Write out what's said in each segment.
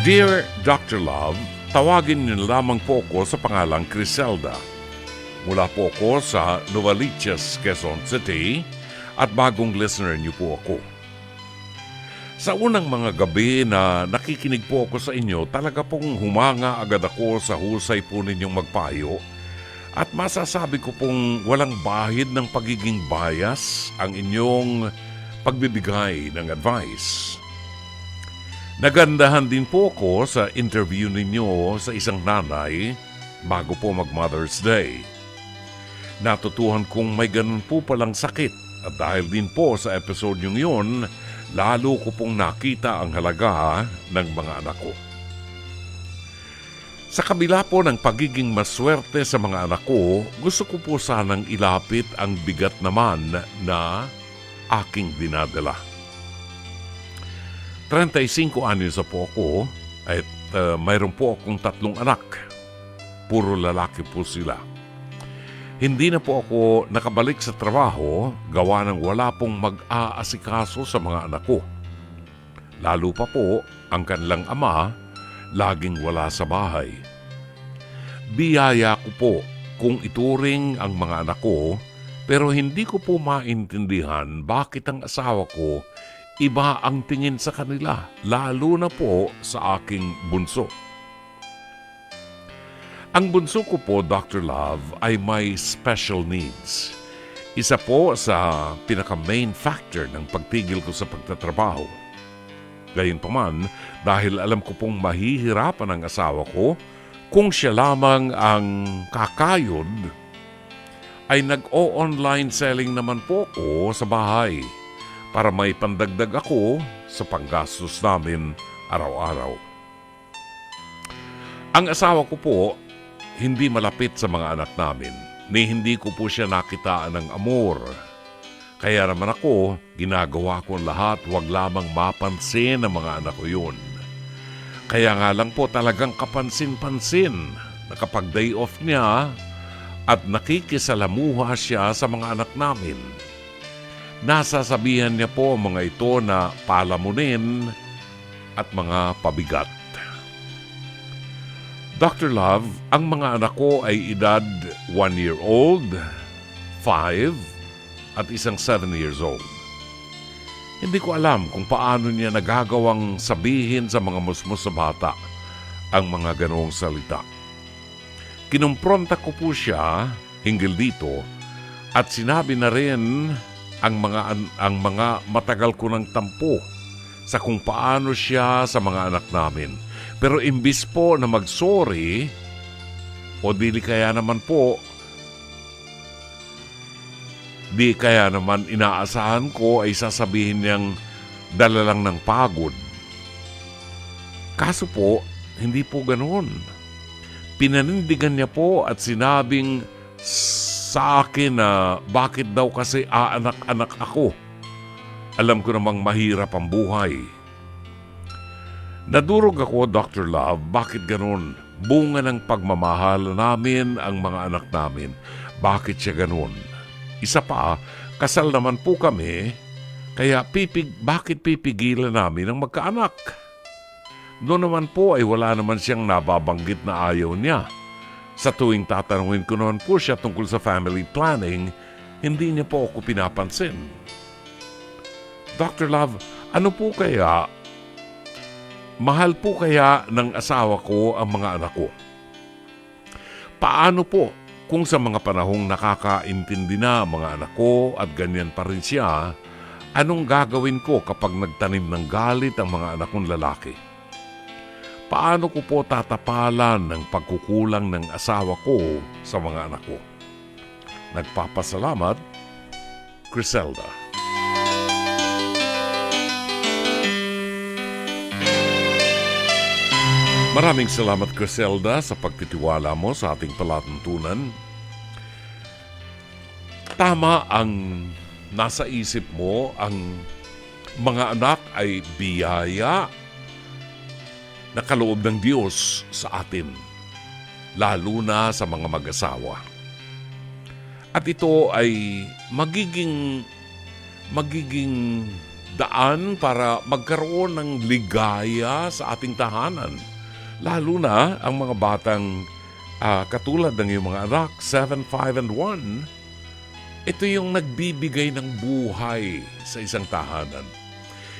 Dear Dr. Love, tawagin niyo lamang po ako sa pangalang Criselda. Mula po ako sa Novaliches, Quezon City at bagong listener niyo po ako. Sa unang mga gabi na nakikinig po ako sa inyo, talaga pong humanga agad ako sa husay po ninyong magpayo at masasabi ko pong walang bahid ng pagiging bias ang inyong pagbibigay ng advice. Nagandahan din po ako sa interview ninyo sa isang nanay bago po mag-Mother's Day. Natutuhan kong may ganun po palang sakit at dahil din po sa episode yung yun, lalo ko pong nakita ang halaga ng mga anak ko. Sa kabila po ng pagiging maswerte sa mga anak ko, gusto ko po sanang ilapit ang bigat naman na aking dinadala. 35 anyos na po ako at mayroon po akong 3 anak. Puro lalaki po sila. Hindi na po ako nakabalik sa trabaho gawa ng wala pong mag-aasikaso sa mga anak ko. Lalo pa po ang kanilang ama laging wala sa bahay. Biyaya ko po kung ituring ang mga anak ko pero hindi ko po maintindihan bakit ang asawa ko iba ang tingin sa kanila, lalo na po sa aking bunso. Ang bunso ko po, Dr. Love, ay may special needs. Isa po sa pinaka-main factor ng pagtigil ko sa pagtatrabaho. Gayunpaman, dahil alam ko pong mahihirapan ang asawa ko, kung siya lamang ang kakayod, ay nag-o-online selling naman po ko sa bahay para may pandagdag ako sa panggastos namin araw-araw. Ang asawa ko po, hindi malapit sa mga anak namin, ni hindi ko po siya nakitaan ng amor. Kaya naman ako, ginagawa ko lahat, wag lamang mapansin ng mga anak ko yun. Kaya nga lang po talagang kapansin-pansin na kapag day off niya at nakikisalamuha siya sa mga anak namin, nasasabihan niya po mga ito na palamunin at mga pabigat. Dr. Love, ang mga anak ko ay edad 1-year-old, 5, at isang 7 years old. Hindi ko alam kung paano niya nagagawang sabihin sa mga musmus sa bata ang mga ganoong salita. Kinumpronta ko po siya hinggil dito at sinabi na rin ang mga matagal ko ng tampo sa kung paano siya sa mga anak namin. Pero imbis po na mag-sorry o di kaya naman inaasahan ko ay sasabihin niyang dala lang ng pagod. Kaso po, hindi po ganoon. Pinanindigan niya po at sinabing sa akin na bakit daw kasi aanak-anak ako. Alam ko namang mahirap ang buhay. Nadurog ako, Dr. Love, bakit ganun? Bunga ng pagmamahal namin ang mga anak namin. Bakit siya ganun? Isa pa, kasal naman po kami, kaya bakit pipigilan namin ang magkaanak? Doon naman po ay wala naman siyang nababanggit na ayaw niya. Sa tuwing tatanungin ko naman po siya tungkol sa family planning, hindi niya po ako pinapansin. Dr. Love, ano po kaya, mahal po kaya ng asawa ko ang mga anak ko? Paano po kung sa mga panahong nakakaintindi na ang mga anak ko at ganyan pa rin siya, anong gagawin ko kapag nagtanim ng galit ang mga anak kong lalaki? Paano ko po tatapalan ng pagkukulang ng asawa ko sa mga anak ko? Nagpapasalamat, Criselda. Maraming salamat, Criselda, sa pagtitiwala mo sa ating palatuntunan. Tama ang nasa isip mo, ang mga anak ay biyaya na kaloob ng Diyos sa atin, lalo na sa mga mag-asawa. At ito ay magiging daan para magkaroon ng ligaya sa ating tahanan. Lalo na ang mga batang katulad ng iyong mga anak, 7, 5, and 1. Ito yung nagbibigay ng buhay sa isang tahanan.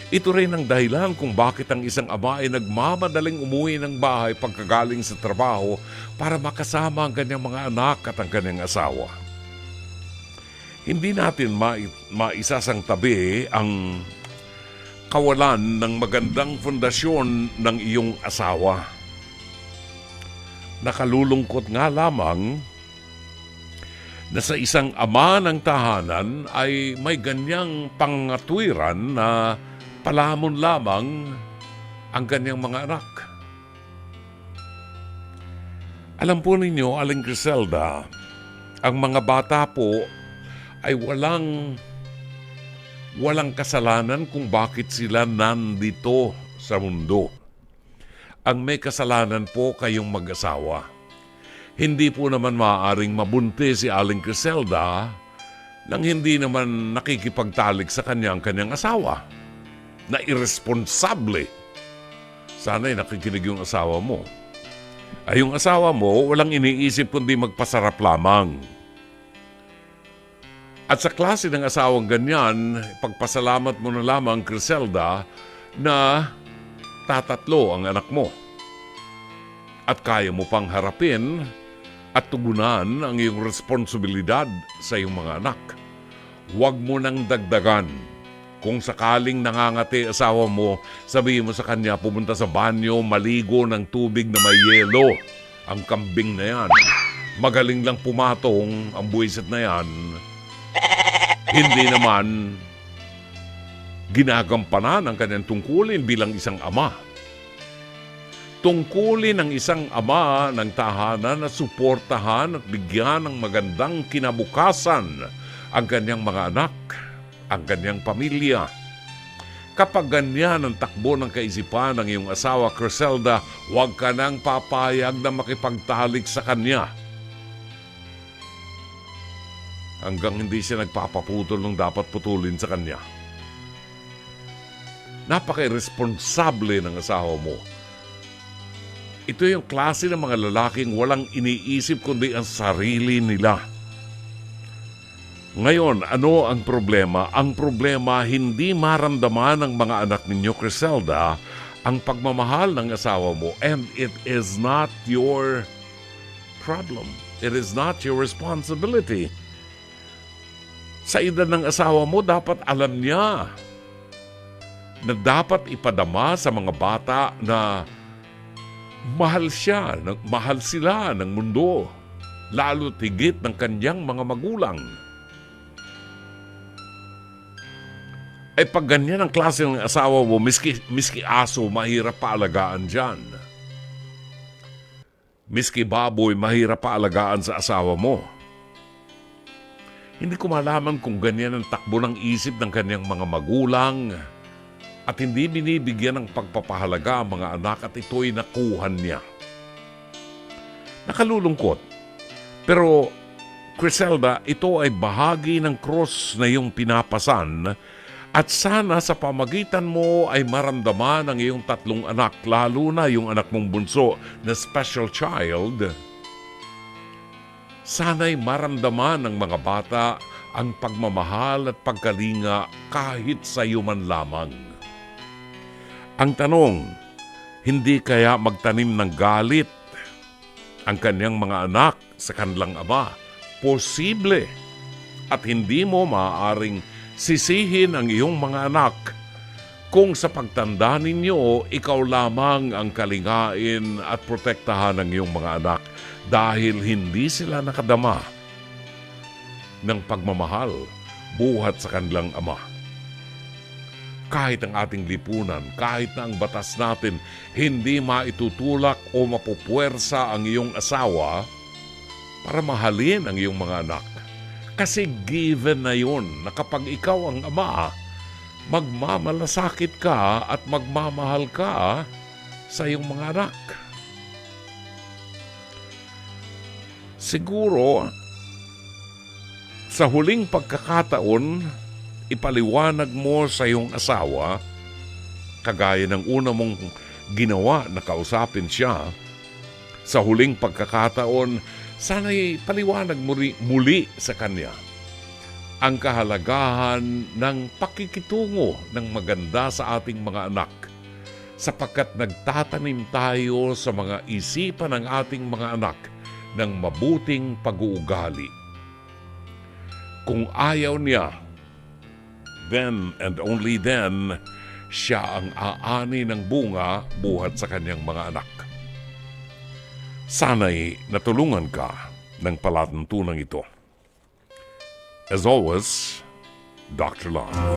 Ito rin ang dahilan kung bakit ang isang ama ay nagmamadaling umuwi ng bahay pagkagaling sa trabaho para makasama ang kanyang mga anak at ang kanyang asawa. Hindi natin maisasang tabi ang kawalan ng magandang fondasyon ng iyong asawa. Nakalulungkot nga lamang na sa isang ama ng tahanan ay may ganyang pangatwiran na palamon lamang ang kanyang mga anak. Alam po ninyo, Aling Griselda, ang mga bata po ay walang kasalanan kung bakit sila nandito sa mundo. Ang may kasalanan po kayong mag-asawa. Hindi po naman maaaring mabunti si Aling Griselda nang hindi naman nakikipagtalik sa kanyang asawa na irresponsable. Sana'y nakikinig yung asawa mo. Ay yung asawa mo walang iniisip kundi magpasarap lamang. At sa klase ng asawang ganyan, pagpasalamat mo na lamang, Griselda, na tatatlo ang anak mo. At kaya mo pang harapin at tugunan ang iyong responsibilidad sa iyong mga anak. Huwag mo nang dagdagan. Kung sakaling nangangati asawa mo, sabihin mo sa kanya, pumunta sa banyo, maligo ng tubig na may yelo. Ang kambing na yan. Magaling lang pumatong ang buwisit na yan. Hindi naman ginagampanan ang kanyang tungkulin bilang isang ama. Tungkulin ng isang ama ng tahanan na suportahan at bigyan ng magandang kinabukasan ang kanyang mga anak, ang kanyang pamilya. Kapag ganyan ang takbo ng kaisipan ng iyong asawa, Griselda, huwag ka nang papayag na makipagtalik sa kanya. Hanggang hindi siya nagpapaputol ng dapat putulin sa kanya. Napaka-irresponsable ng asawa mo. Ito yung klase ng mga lalaking walang iniisip kundi ang sarili nila. Ngayon, ano ang problema? Ang problema, hindi maramdaman ng mga anak ninyo, Griselda, ang pagmamahal ng asawa mo. And it is not your problem. It is not your responsibility. Sa edad ng asawa mo, dapat alam niya na dapat ipadama sa mga bata na mahal siya, mahal sila ng mundo, lalo tigit ng kanyang mga magulang. Ay pag ganyan ang klase ng asawa mo, miski aso, mahirap paalagaan dyan. Miski baboy, mahirap paalagaan sa asawa mo. Hindi ko malaman kung ganyan ang takbo ng isip ng kanyang mga magulang at hindi binibigyan ng pagpapahalaga ang mga anak at ito'y nakuhan niya. Nakalulungkot. Pero, Griselda, ito ay bahagi ng cross na iyong pinapasan at sana sa pamagitan mo ay maramdaman ang iyong tatlong anak, lalo na yung anak mong bunso na special child. Sana'y maramdaman ng mga bata ang pagmamahal at pagkalinga kahit sa iyo man lamang. Ang tanong, hindi kaya magtanim ng galit ang kanyang mga anak sa kanilang ama? Posible. At hindi mo maaaring sisihin ang iyong mga anak kung sa pagtanda ninyo, ikaw lamang ang kalingain at protektahan ng iyong mga anak dahil hindi sila nakadama ng pagmamahal buhat sa kanilang ama. Kahit ang ating lipunan, kahit na ang batas natin hindi maitutulak o mapupuwersa ang iyong asawa para mahalin ang iyong mga anak. Kasi given na yun na kapag ikaw ang ama, magmamalasakit ka at magmamahal ka sa iyong mga anak. Siguro, sa huling pagkakataon, ipaliwanag mo sa iyong asawa, kagaya ng una mong ginawa na kausapin siya, sa huling pagkakataon, sana'y paliwanag mo muli sa kanya ang kahalagahan ng pakikitungo ng maganda sa ating mga anak, sapagkat nagtatanim tayo sa mga isipan ng ating mga anak ng mabuting pag-uugali. Kung ayaw niya, then and only then, siya ang aani ng bunga buhat sa kanyang mga anak. Sana'y natulungan ka ng palatuntunan ito. As always, Dr. Love.